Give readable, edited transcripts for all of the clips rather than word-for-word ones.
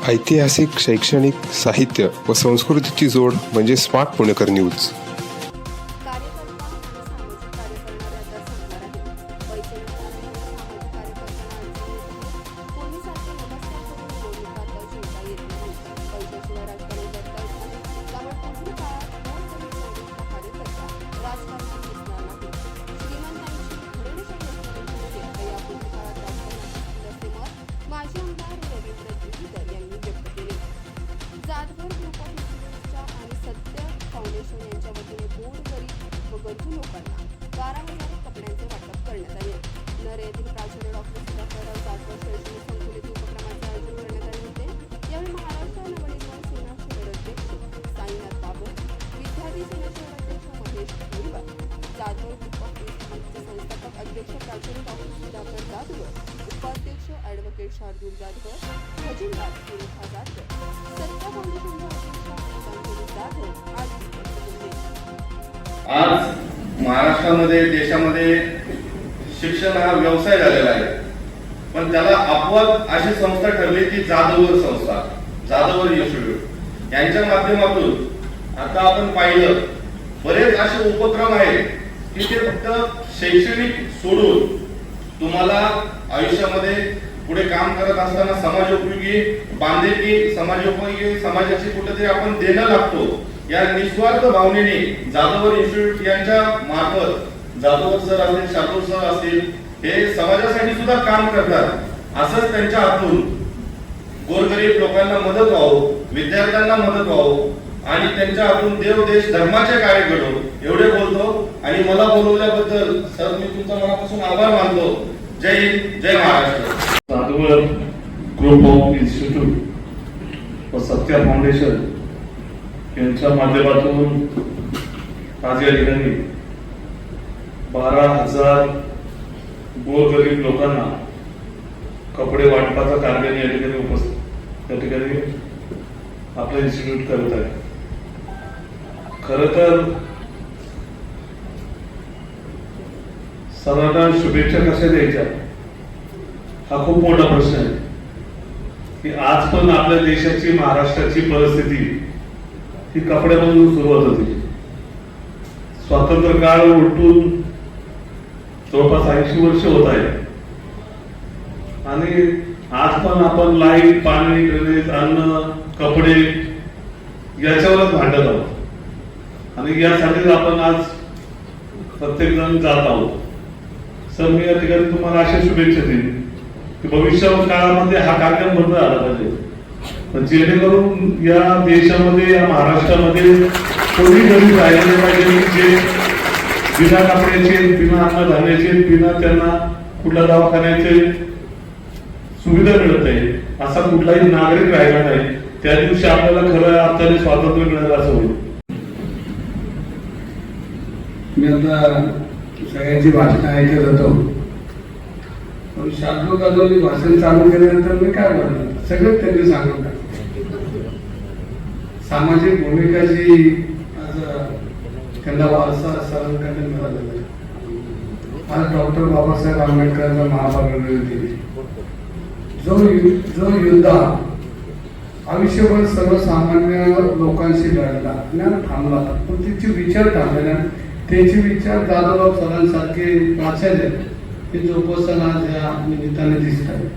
ऐतिहासिक, शैक्षणिक, साहित्य व संस्कृतीची जोड म्हणजे स्मार्ट पुणेकर न्यूज. माजी आमदार रवींद्र दहिकर यांनी व्यक्त केले. जाधवर ग्रुप ऑफ इन्स्टिट्यूटच्या आणि सत्य फाउंडेशन यांच्या वतीने गोरगरीब व गरजू लोकांना 12,000 कपड्यांचे वाटप करण्यात आले. नर येथील प्राचार्य डॉक्टर सुधाकरराव जाधव शैक्षणिक संकुलेत उपक्रमाचे आयोजन करण्यात आले होते. यावेळी महाराष्ट्र नवनिर्माण सेना शहर अध्यक्ष साईनाथ बाबर, विद्यार्थी सेना शहर अध्यक्ष महेश भोईवार, जाधव ग्रुप ऑफ इन्स्टिट्यूटचे संस्थापक अध्यक्ष प्राचार्य डॉक्टर सुधाकर जाधव, उपाध्यक्ष ॲडव्होकेट शार्दूल जाधव, खजिनदार सुरेखा जाधव, सत्ता फाउंडेशनच्या अध्यक्षा गीतांजली जाधव आदी उपस्थित होते. आज महाराष्ट्रामध्ये, देशामध्ये शिक्षण हा व्यवसाय झालेला आहे, पण त्याला अपवाद अशी संस्था ठरली ती जाधवर संस्था, जाधवर इन्स्टिट्यूट यांच्या माध्यमातून आता आपण पाहिलं बरेच असे उपक्रम आहेत की ते फक्त शैक्षणिक सोडून तुम्हाला आयुष्यामध्ये पुढे काम करत असताना समाजोपयोगी बांधिलकी, समाजोपयोगी समाजाची कुठेतरी आपण देणं लागतो या निस्वार्थ भावनेने जाधवर इन्स्टिट्यूट यांच्या मार्फत जाधवर सर असतील, शार्दूल सर असतील, हे समाजासाठी सुद्धा काम करतात. असंच त्यांच्या हातून गोरगरीब लोकांना मदत व्हावं, विद्यार्थ्यांना मदत व्हावं आणि त्यांच्या हातून देव देश धर्माचे कार्य घडो एवढे बोलतो आणि मला बोलवल्याबद्दल सर मी तुमचा मनापासून आभार मानतो. जय हिंद, जय Maharashtra. Jadhavar group of institute व सत्य फाउंडेशन यांच्या माध्यमातून आज या ठिकाणी 12,000 गोरगरीब लोकांना कपडे वाटपाचा कार्यक्रम या ठिकाणी आपलं इन्स्टिट्यूट करत आहे. खर तर सर्वांना शुभेच्छा कशा द्यायच्या हा खूप मोठा प्रश्न आहे की आज पण आपल्या देशाची, महाराष्ट्राची परिस्थिती ही कपड्यामधून सुरुवात होती. स्वातंत्र्य काळ उलटून जवळपास 80 वर्ष होत आहे आणि आज पण आपण लाईट, पाणी, ड्रेनेज, अन्न, कपडे याच्यावरच भांडत आहोत आणि यासाठीच आपण आज प्रत्येक जण जात आहोत. सर मी या ठिकाणी तुम्हाला अशा शुभेच्छा देईन की भविष्य काळामध्ये हा कार्यक्रम बंद झाला पाहिजे, जेणेकरून या देशामध्ये, या महाराष्ट्रामध्ये कोणी गरीब राहिले पाहिजे जे बिना कपड्याचे, बिना अन्नधान्याचे, बिना त्यांना कुठल्या दवाखान्याचे सुविधा मिळत आहे असा कुठलाही नागरिक राहिला नाही. त्या दिवशी आपल्याला खरं अर्थाने स्वातंत्र्य मिळालं असं होईल. मी आता सगळ्यांची भाषण ऐकत होतो, पण शार्दूल जाधवनी भाषण चालू केल्यानंतर मी काय बोलणार, सगळं त्यांनी सांगून टाकलं. सामाजिक भूमिका जी आज त्यांना वारसा सरांकडे मिळालेला आहे. आज डॉक्टर बाबासाहेब आंबेडकरांचा महापरिनिर्वाण दिली, जो युद्ध आयुष्यभर सर्वसामान्य लोकांशी लढला, ज्ञान थांबला, पण त्यांचे विचार थांबले ना. त्यांचे विचार जाधवराव सरांसारखे प्राचार्य हे जोपासना आज या निमित्ताने दिसत आहे.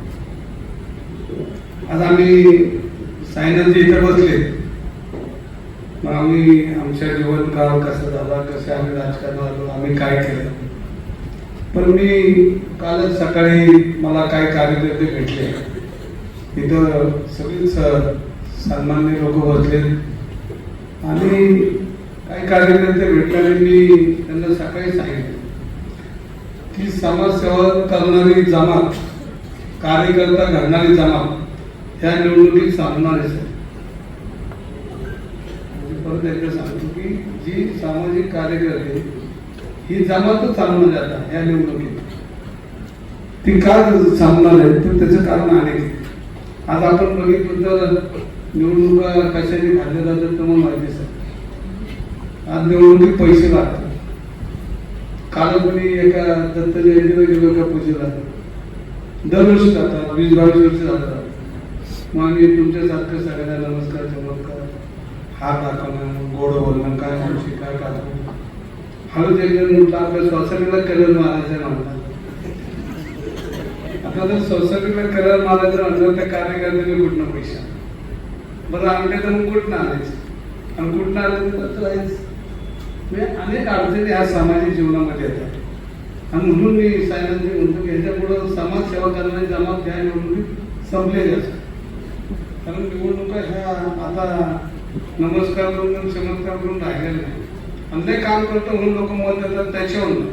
आज आम्ही साईनाथजी इथे बसले, मग आम्ही आमच्या जीवनकाळ कसं झाला, कसे आम्ही राजकारणात आलो, आम्ही काय केलं. पण मी कालच सकाळी मला काही कार्यकर्ते भेटले, इथं सगळीच सन्मान्य लोक बसले आणि काही कार्यकर्ते भेटल्याने मी त्यांना सकाळी सांगितलं की समाजसेवा करणारी जमात, कार्यकर्ता घडणारी जमात ह्या निवडणुकीत सामनारीच आहे. परत एकदा सांगतो की जी सामाजिक कार्यकर्ते ही जमातच चालवणार जातात या निवडणुकीत, ती का सामणार आहे तर त्याचं कारण अनेक. आज आपण बघितलं तर निवडणुका कशाने खाल्ल्या जातात तुम्हाला माहिती आहे. आज निवडणुकीत पैसे लागतात. काल मी एका दत्त जयंतीला गेलो, एका पूजेला दरवर्षी जातात, 20-22 वर्ष जातात. मग आम्ही तुमच्यासारखं सगळ्यांना नमस्कार चमत्कार हात दाखवणं, गोड बोलणं, काय खुशी काय टाकणं, हळूच एकदम म्हटलं आपल्या सोसायटीला कलर मारायचं म्हणतात. आता जर सोसायटीला कलर मारायचं म्हटलं तर कार्यकर्त्याने कुठनं पैसा बरं आणले तर मग कुठनं आणायचं आणि कुठनं आलं तर राहायचं. म्हणजे अनेक अडचणी ह्या सामाजिक जीवनामध्ये येतात आणि म्हणून मी साहेबांनी म्हणतो की ह्याच्या पुढं समाजसेवा करणारी जमात ह्या निवडणुकीत संपलेली असतात. कारण निवडणुका ह्या आता नमस्कार करून चमत्कार करून राहिलेल्या नाही. आणि काम करतो म्हणून लोक मत देतात त्याच्यावर नाही.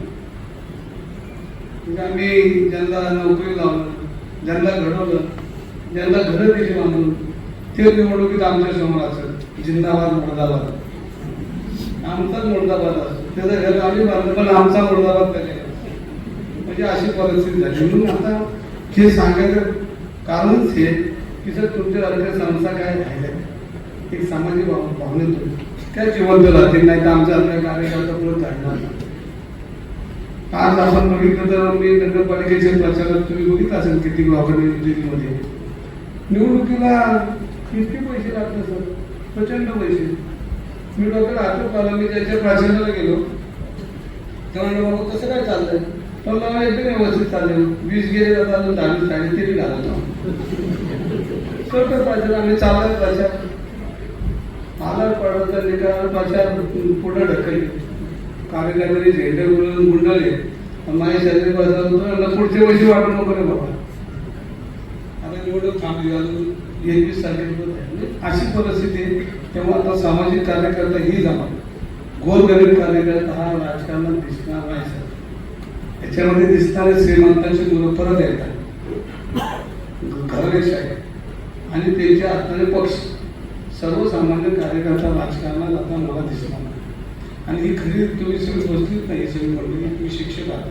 म्हणजे आम्ही ज्यांना नोकरी लावलं, ज्यांना घडवलं, ज्यांना घरं दिली बांधून ते निवडणुकीत आमच्या समोर असेल जिंदाबाद मुर्दाबाद, आमचाच मुर्दाबाद असतो. त्याचं घर आम्ही बांधलं पण आमचा मुर्दाबाद त्याच्या, म्हणजे अशी परिस्थिती झाली. म्हणून आता हे सांगायचं कारणच हे की जर तुमच्यासारख्या संस्था काय राहिल्या एक सामाजिक भावनेतून त्या जिवंत राहतील, नाही तर आमच्या आपल्या कार्यकर्ता पुढे काढणार नाही. आज आपण बघितलं तर मी नगरपालिकेच्या प्रचारात तुम्ही बघितलं असेल किती मध्ये निवडणुकीला किती पैसे लागतात सर, प्रचंड पैसे. मी डॉक्टर आठवत आला, मी त्याच्या प्रचाराला गेलो तेव्हा बाबा कसं काय चाललंय, पण मला एकदम व्यवस्थित चाललंय. 20 गेले जातात अजून 20 साडे ते घालत करतो प्रचार. आम्ही चाललाय प्रचार, आला पडत निकाल प्रचार पुढे ढकलले, कार्यकर्ते झेंडे गुंडले, माझ्या शरीर बसवतो पुढचे पैसे वाटू नको रे बाबा, आता निवडणूक थांबली अजून 21 तारखेपर्यंत. अशी परिस्थिती आहे. तेव्हा आता सामाजिक कार्यकर्ता ही जमा, गोरगरीब कार्यकर्ता हा राजकारणात दिसणार नाही सर. याच्यामध्ये दिसणारे श्रीमंतांची मुलं परत येतात, घरवेश आहे आणि त्यांच्या हाताने पक्ष. सर्वसामान्य कार्यकर्ता राजकारणात आता मला दिसणार नाही. आणि ही खरी तुम्ही सगळी बसलीच नाही, सगळी मंडळी तुम्ही शिक्षक आहात.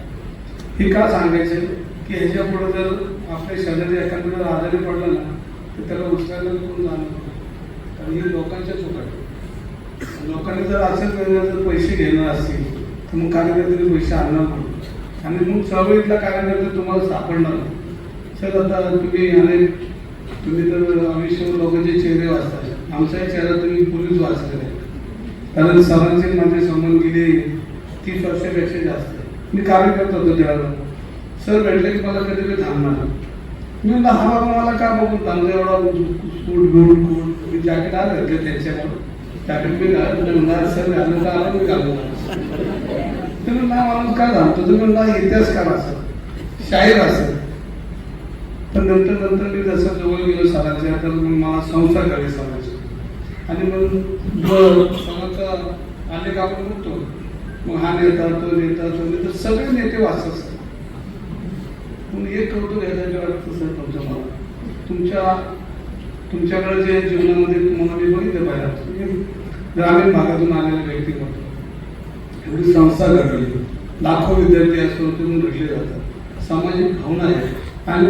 हे का सांगायचं की ह्याच्या पुढे जर आपल्या शरीरात एखाद्या आजारी पडलं ना तर त्याला उचलायला कोण जाणार, कारण ही लोकांच्या चूक आहे. लोकांनी जर असंच जर पैसे घेणार असतील तर मग कार्यकर्त्यांनी पैसे आणणार नाही आणि मग चळवळीतला कार्यकर्ते तुम्हाला सापडणार नाही. सर आता तुम्ही तर आयुष्य लोकांचे चेहरे वाचतात, आमचाही चेहरा तुम्ही पूर्वीच वाचलेला आहे. कारण सरांचे माझे संबंध गेले 30 वर्षापेक्षा जास्त. मी कार्यकर्ता होतो त्यावेळेला. सर भेटले की मला कधी कधी थांबणार, मी म्हणलं हा बाबा मला का बघून थांबलं, एवढा सूट बूट मी जॅकेट आलं घेतलं त्यांच्याकडून, जॅकेट मी घालून सर घालून तर आलं मी घालून. तुम्ही ना माणूस काय थांबतो, तुम्ही म्हणला इतिहासकार असेल, शाहीर असेल. पण नंतर मी जसं जवळ गेलो सरांच्या तर मग मला संसार कळले सरांचे आणि मग सरांचा अनेक आपण बघतो मग हा नेता तो नेता तो नेता सगळे नेते वाचतात सर. म्हणून एक कौतुक घ्यायला वाटतं सर तुमच्या मला तुमच्याकडे जे जीवनामध्ये तुम्हाला मी बघितलं पाहिजे, ग्रामीण भागातून आलेले व्यक्ती म्हणतो एवढी संस्था घडवली, लाखो विद्यार्थी असो तुम्ही घडले जातात, सामाजिक भावना आहे. आणि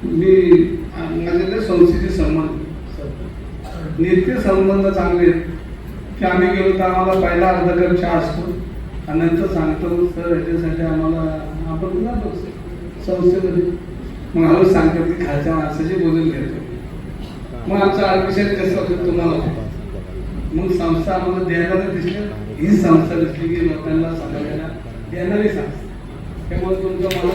मी माझ्या संस्थेचे संबंध नेते संबंध चांगले आहेत की आम्ही गेलो तर आम्हाला पहिला अर्धा कप चहा असतो आणि नंतर सांगतो सर ह्याच्यासाठी आम्हाला आपण जातो संस्थेमध्ये, मग आम्ही सांगतो की खालच्या माणसाची बोलून घेतो. मग आमचं ॲडमिशन कसं होतं तुम्हाला, मग संस्था आम्हाला द्यायला दिसली, ही संस्था दिसली की लोकांना सांगायला देणारी संस्था. त्यामुळे तुमचं मला